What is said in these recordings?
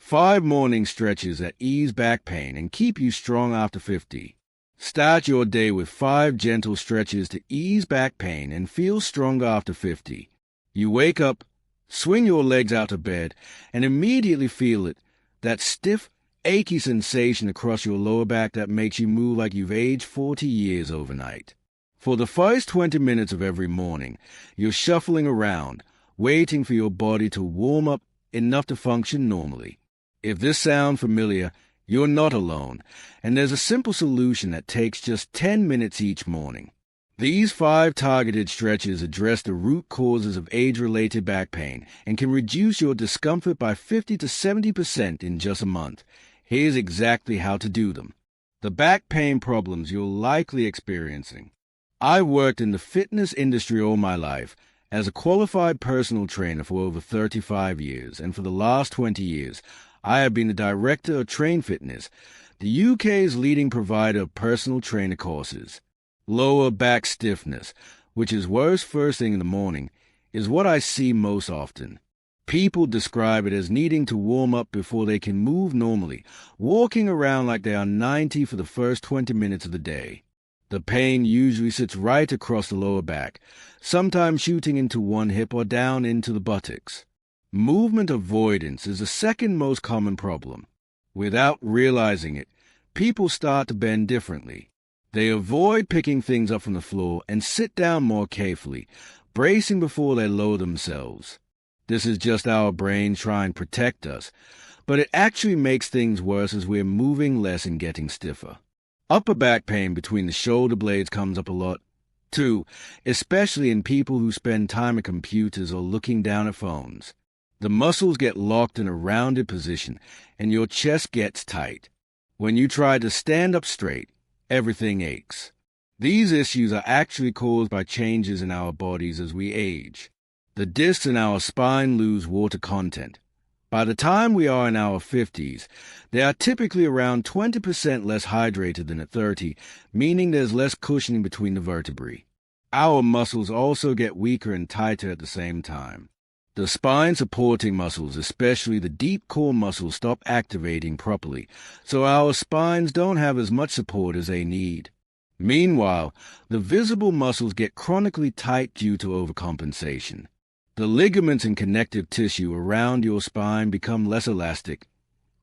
5 morning stretches that ease back pain and keep you strong after 50. Start your day with 5 gentle stretches to ease back pain and feel stronger after 50. You wake up, swing your legs out of bed, and immediately feel it, that stiff, achy sensation across your lower back that makes you move like you've aged 40 years overnight. For the first 20 minutes of every morning, you're shuffling around, waiting for your body to warm up enough to function normally. If this sounds familiar, you're not alone, and there's a simple solution that takes just 10 minutes each morning. These 5 targeted stretches address the root causes of age-related back pain and can reduce your discomfort by 50 to 70% in just a month. Here's exactly how to do them. The back pain problems you're likely experiencing. I worked in the fitness industry all my life as a qualified personal trainer for over 35 years, and for the last 20 years, I have been the director of Train Fitness, the UK's leading provider of personal trainer courses. Lower back stiffness, which is worse first thing in the morning, is what I see most often. People describe it as needing to warm up before they can move normally, walking around like they are 90 for the first 20 minutes of the day. The pain usually sits right across the lower back, sometimes shooting into one hip or down into the buttocks. Movement avoidance is the second most common problem. Without realizing it, people start to bend differently. They avoid picking things up from the floor and sit down more carefully, bracing before they lower themselves. This is just our brain trying to protect us, but it actually makes things worse as we're moving less and getting stiffer. Upper back pain between the shoulder blades comes up a lot, too, especially in people who spend time at computers or looking down at phones. The muscles get locked in a rounded position, and your chest gets tight. When you try to stand up straight, everything aches. These issues are actually caused by changes in our bodies as we age. The discs in our spine lose water content. By the time we are in our 50s, they are typically around 20% less hydrated than at 30, meaning there's less cushioning between the vertebrae. Our muscles also get weaker and tighter at the same time. The spine-supporting muscles, especially the deep core muscles, stop activating properly, so our spines don't have as much support as they need. Meanwhile, the visible muscles get chronically tight due to overcompensation. The ligaments and connective tissue around your spine become less elastic,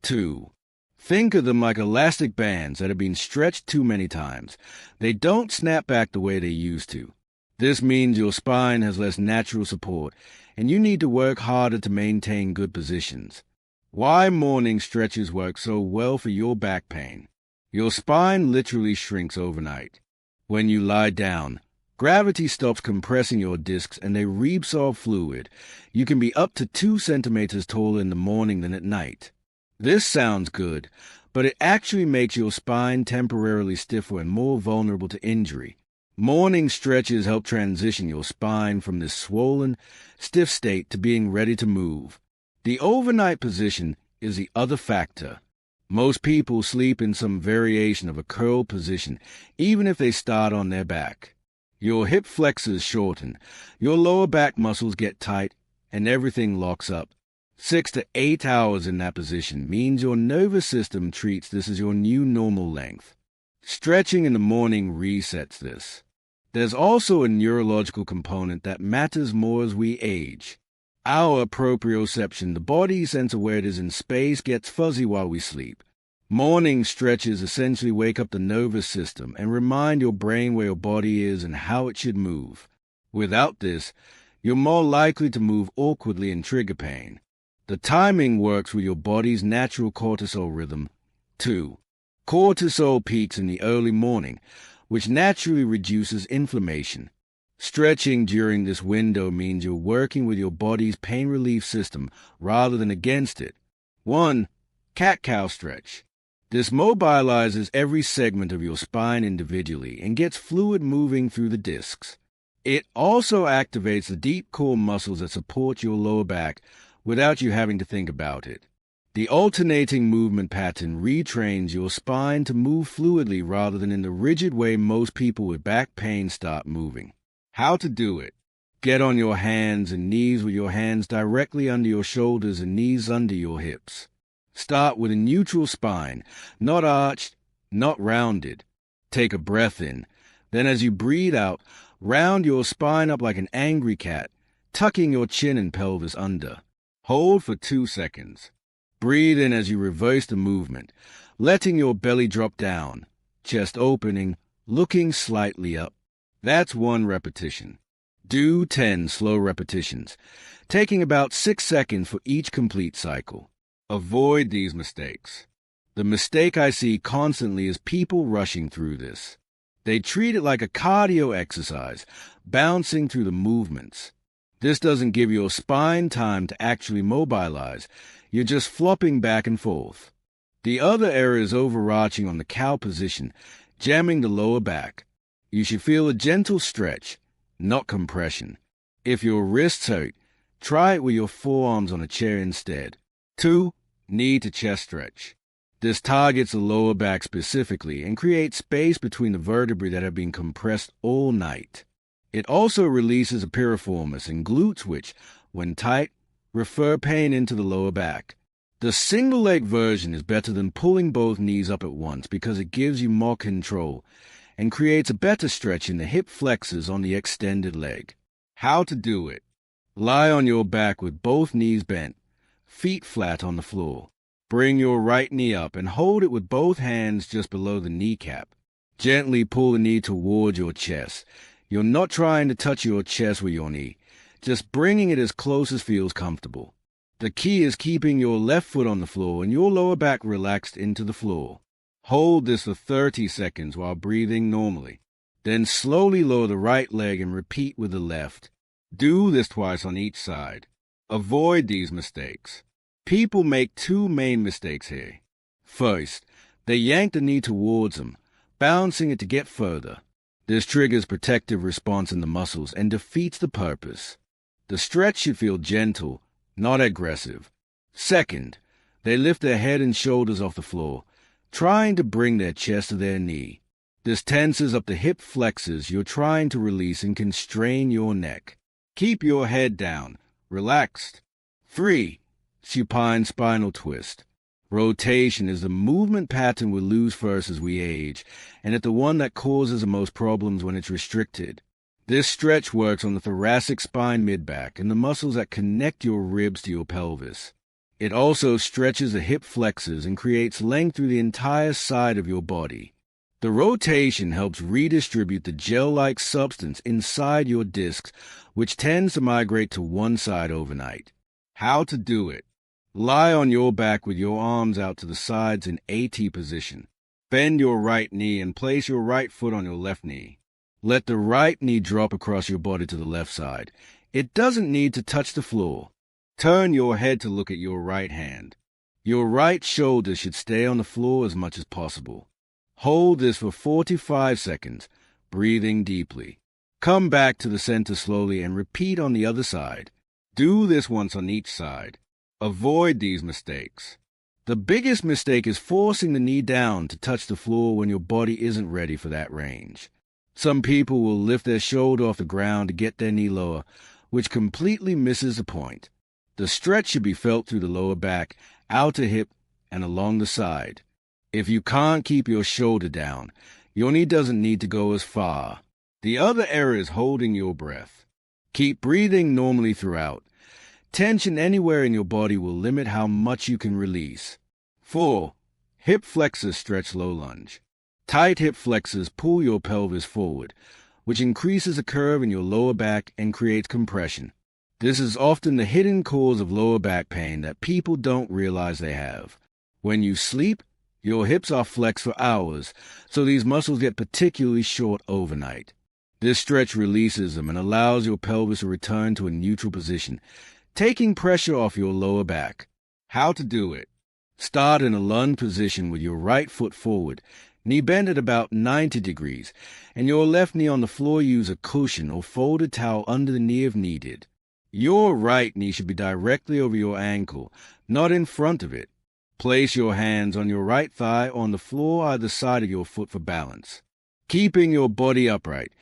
too. Think of them like elastic bands that have been stretched too many times. They don't snap back the way they used to. This means your spine has less natural support, and you need to work harder to maintain good positions. Why morning stretches work so well for your back pain? Your spine literally shrinks overnight. When you lie down, gravity stops compressing your discs and they reabsorb fluid. You can be up to 2 centimeters taller in the morning than at night. This sounds good, but it actually makes your spine temporarily stiffer and more vulnerable to injury. Morning stretches help transition your spine from this swollen, stiff state to being ready to move. The overnight position is the other factor. Most people sleep in some variation of a curled position, even if they start on their back. Your hip flexors shorten, your lower back muscles get tight, and everything locks up. 6 to 8 hours in that position means your nervous system treats this as your new normal length. Stretching in the morning resets this. There's also a neurological component that matters more as we age. Our proprioception, the body's sense of where it is in space, gets fuzzy while we sleep. Morning stretches essentially wake up the nervous system and remind your brain where your body is and how it should move. Without this, you're more likely to move awkwardly and trigger pain. The timing works with your body's natural cortisol rhythm, too. Cortisol peaks in the early morning, which naturally reduces inflammation. Stretching during this window means you're working with your body's pain relief system rather than against it. 1. Cat-cow stretch. This mobilizes every segment of your spine individually and gets fluid moving through the discs. It also activates the deep core muscles that support your lower back without you having to think about it. The alternating movement pattern retrains your spine to move fluidly rather than in the rigid way most people with back pain start moving. How to do it. Get on your hands and knees with your hands directly under your shoulders and knees under your hips. Start with a neutral spine, not arched, not rounded. Take a breath in. Then as you breathe out, round your spine up like an angry cat, tucking your chin and pelvis under. Hold for 2 seconds. Breathe in as you reverse the movement, letting your belly drop down, chest opening, looking slightly up. That's 1 repetition. Do 10 slow repetitions, taking about 6 seconds for each complete cycle. Avoid these mistakes. The mistake I see constantly is people rushing through this. They treat it like a cardio exercise, bouncing through the movements. This doesn't give your spine time to actually mobilize. You're just flopping back and forth. The other error is overarching on the cow position, jamming the lower back. You should feel a gentle stretch, not compression. If your wrists hurt, try it with your forearms on a chair instead. 2. Knee to chest stretch. This targets the lower back specifically and creates space between the vertebrae that have been compressed all night. It also releases a piriformis and glutes which, when tight, refer pain into the lower back. The single leg version is better than pulling both knees up at once because it gives you more control and creates a better stretch in the hip flexors on the extended leg. How to do it. Lie on your back with both knees bent, feet flat on the floor. Bring your right knee up and hold it with both hands just below the kneecap. Gently pull the knee toward your chest. You're not trying to touch your chest with your knee, just bringing it as close as feels comfortable. The key is keeping your left foot on the floor and your lower back relaxed into the floor. Hold this for 30 seconds while breathing normally. Then slowly lower the right leg and repeat with the left. Do this twice on each side. Avoid these mistakes. People make 2 main mistakes here. First, they yank the knee towards them, bouncing it to get further. This triggers protective response in the muscles and defeats the purpose. The stretch should feel gentle, not aggressive. Second, they lift their head and shoulders off the floor, trying to bring their chest to their knee. This tenses up the hip flexors you're trying to release and can strain your neck. Keep your head down, relaxed. 3. Supine spinal twist. Rotation is the movement pattern we lose first as we age, and it's the one that causes the most problems when it's restricted. This stretch works on the thoracic spine mid-back and the muscles that connect your ribs to your pelvis. It also stretches the hip flexors and creates length through the entire side of your body. The rotation helps redistribute the gel-like substance inside your discs, which tends to migrate to one side overnight. How to do it. Lie on your back with your arms out to the sides in AT position. Bend your right knee and place your right foot on your left knee. Let the right knee drop across your body to the left side. It doesn't need to touch the floor. Turn your head to look at your right hand. Your right shoulder should stay on the floor as much as possible. Hold this for 45 seconds, breathing deeply. Come back to the center slowly and repeat on the other side. Do this once on each side. Avoid these mistakes. The biggest mistake is forcing the knee down to touch the floor when your body isn't ready for that range. Some people will lift their shoulder off the ground to get their knee lower, which completely misses the point. The stretch should be felt through the lower back, outer hip, and along the side. If you can't keep your shoulder down, your knee doesn't need to go as far. The other error is holding your breath. Keep breathing normally throughout. Tension anywhere in your body will limit how much you can release. 4. Hip flexor stretch low lunge. Tight hip flexors pull your pelvis forward, which increases the curve in your lower back and creates compression. This is often the hidden cause of lower back pain that people don't realize they have. When you sleep, your hips are flexed for hours, so these muscles get particularly short overnight. This stretch releases them and allows your pelvis to return to a neutral position, taking pressure off your lower back. How to do it. Start in a lunge position with your right foot forward, knee bent at about 90 degrees, and your left knee on the floor. Use a cushion or folded towel under the knee if needed. Your right knee should be directly over your ankle, not in front of it. Place your hands on your right thigh on the floor either side of your foot for balance. Keeping your body upright,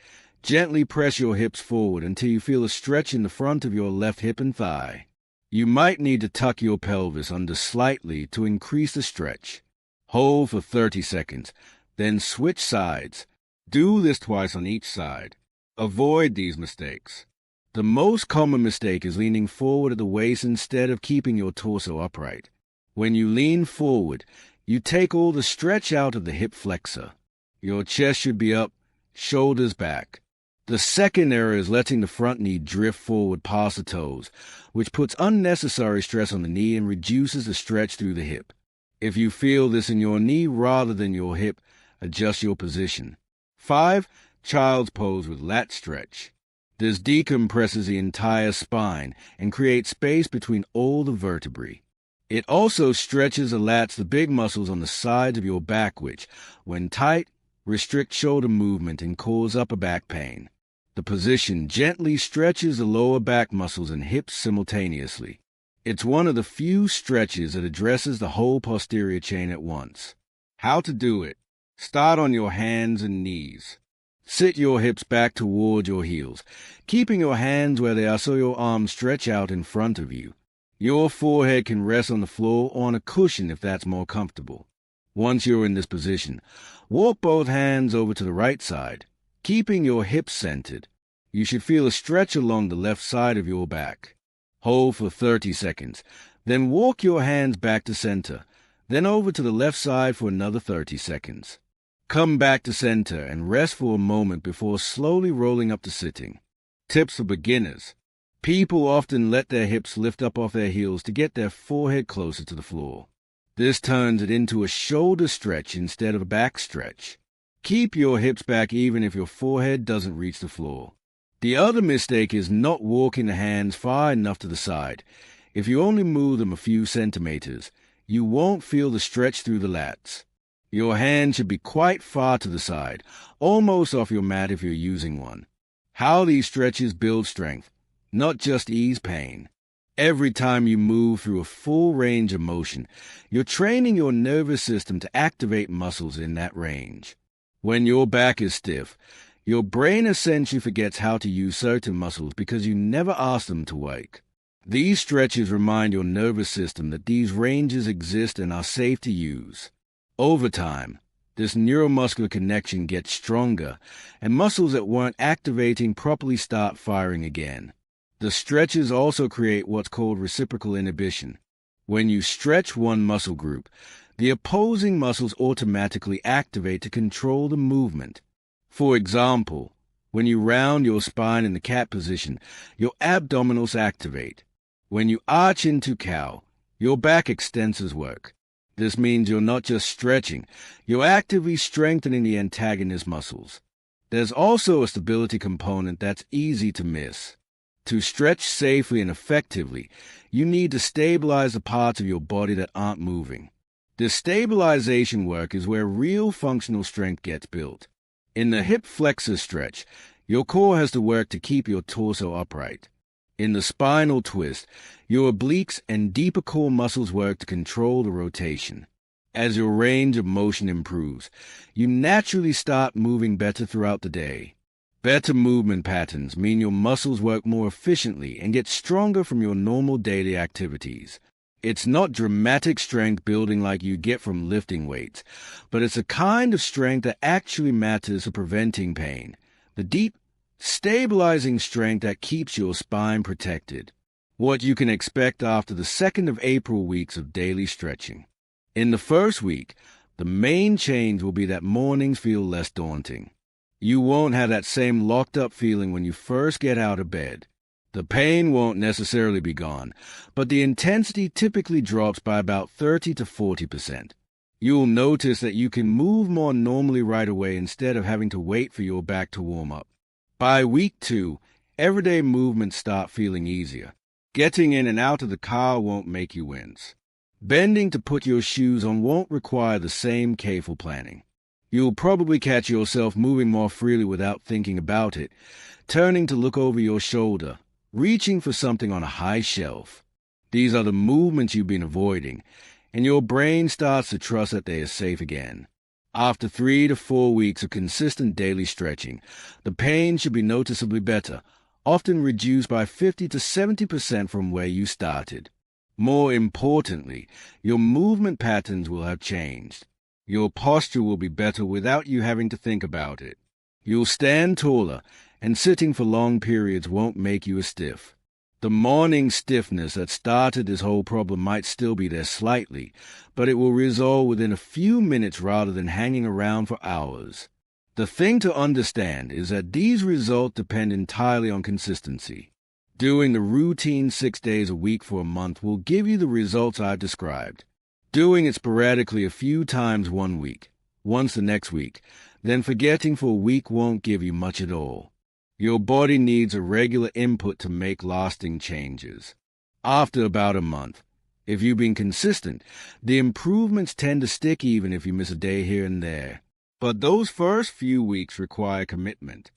gently press your hips forward until you feel a stretch in the front of your left hip and thigh. You might need to tuck your pelvis under slightly to increase the stretch. Hold for 30 seconds, then switch sides. Do this twice on each side. Avoid these mistakes. The most common mistake is leaning forward at the waist instead of keeping your torso upright. When you lean forward, you take all the stretch out of the hip flexor. Your chest should be up, shoulders back. The second error is letting the front knee drift forward past the toes, which puts unnecessary stress on the knee and reduces the stretch through the hip. If you feel this in your knee rather than your hip, adjust your position. 5. Child's pose with lat stretch. This decompresses the entire spine and creates space between all the vertebrae. It also stretches the lats, the big muscles on the sides of your back, which, when tight, restrict shoulder movement and cause upper back pain. The position gently stretches the lower back muscles and hips simultaneously. It's one of the few stretches that addresses the whole posterior chain at once. How to do it? Start on your hands and knees. Sit your hips back toward your heels, keeping your hands where they are so your arms stretch out in front of you. Your forehead can rest on the floor or on a cushion if that's more comfortable. Once you're in this position, walk both hands over to the right side, keeping your hips centered. You should feel a stretch along the left side of your back. Hold for 30 seconds, then walk your hands back to center, then over to the left side for another 30 seconds. Come back to center and rest for a moment before slowly rolling up to sitting. Tips for beginners. People often let their hips lift up off their heels to get their forehead closer to the floor. This turns it into a shoulder stretch instead of a back stretch. Keep your hips back even if your forehead doesn't reach the floor. The other mistake is not walking the hands far enough to the side. If you only move them a few centimeters, you won't feel the stretch through the lats. Your hand should be quite far to the side, almost off your mat if you're using one. How these stretches build strength, not just ease pain. Every time you move through a full range of motion, you're training your nervous system to activate muscles in that range. When your back is stiff, your brain essentially forgets how to use certain muscles because you never ask them to wake. These stretches remind your nervous system that these ranges exist and are safe to use. Over time, this neuromuscular connection gets stronger, and muscles that weren't activating properly start firing again. The stretches also create what's called reciprocal inhibition. When you stretch one muscle group, the opposing muscles automatically activate to control the movement. For example, when you round your spine in the cat position, your abdominals activate. When you arch into cow, your back extensors work. This means you're not just stretching, you're actively strengthening the antagonist muscles. There's also a stability component that's easy to miss. To stretch safely and effectively, you need to stabilize the parts of your body that aren't moving. This stabilization work is where real functional strength gets built. In the hip flexor stretch, your core has to work to keep your torso upright. In the spinal twist, your obliques and deeper core muscles work to control the rotation. As your range of motion improves, you naturally start moving better throughout the day. Better movement patterns mean your muscles work more efficiently and get stronger from your normal daily activities. It's not dramatic strength building like you get from lifting weights, but it's a kind of strength that actually matters for preventing pain. The deep, stabilizing strength that keeps your spine protected. What you can expect after the 2nd of April weeks of daily stretching. In the first week, the main change will be that mornings feel less daunting. You won't have that same locked-up feeling when you first get out of bed. The pain won't necessarily be gone, but the intensity typically drops by about 30 to 40%. You'll notice that you can move more normally right away instead of having to wait for your back to warm up. By week 2, everyday movements start feeling easier. Getting in and out of the car won't make you wince. Bending to put your shoes on won't require the same careful planning. You'll probably catch yourself moving more freely without thinking about it, turning to look over your shoulder, reaching for something on a high shelf. These are the movements you've been avoiding, and your brain starts to trust that they are safe again. After 3 to 4 weeks of consistent daily stretching, the pain should be noticeably better, often reduced by 50 to 70% from where you started. More importantly, your movement patterns will have changed. Your posture will be better without you having to think about it. You'll stand taller, and sitting for long periods won't make you a stiff. The morning stiffness that started this whole problem might still be there slightly, but it will resolve within a few minutes rather than hanging around for hours. The thing to understand is that these results depend entirely on consistency. Doing the routine 6 days a week for a month will give you the results I've described. Doing it sporadically a few times one week, once the next week, then forgetting for a week won't give you much at all. Your body needs a regular input to make lasting changes. After about a month, if you've been consistent, the improvements tend to stick even if you miss a day here and there. But those first few weeks require commitment.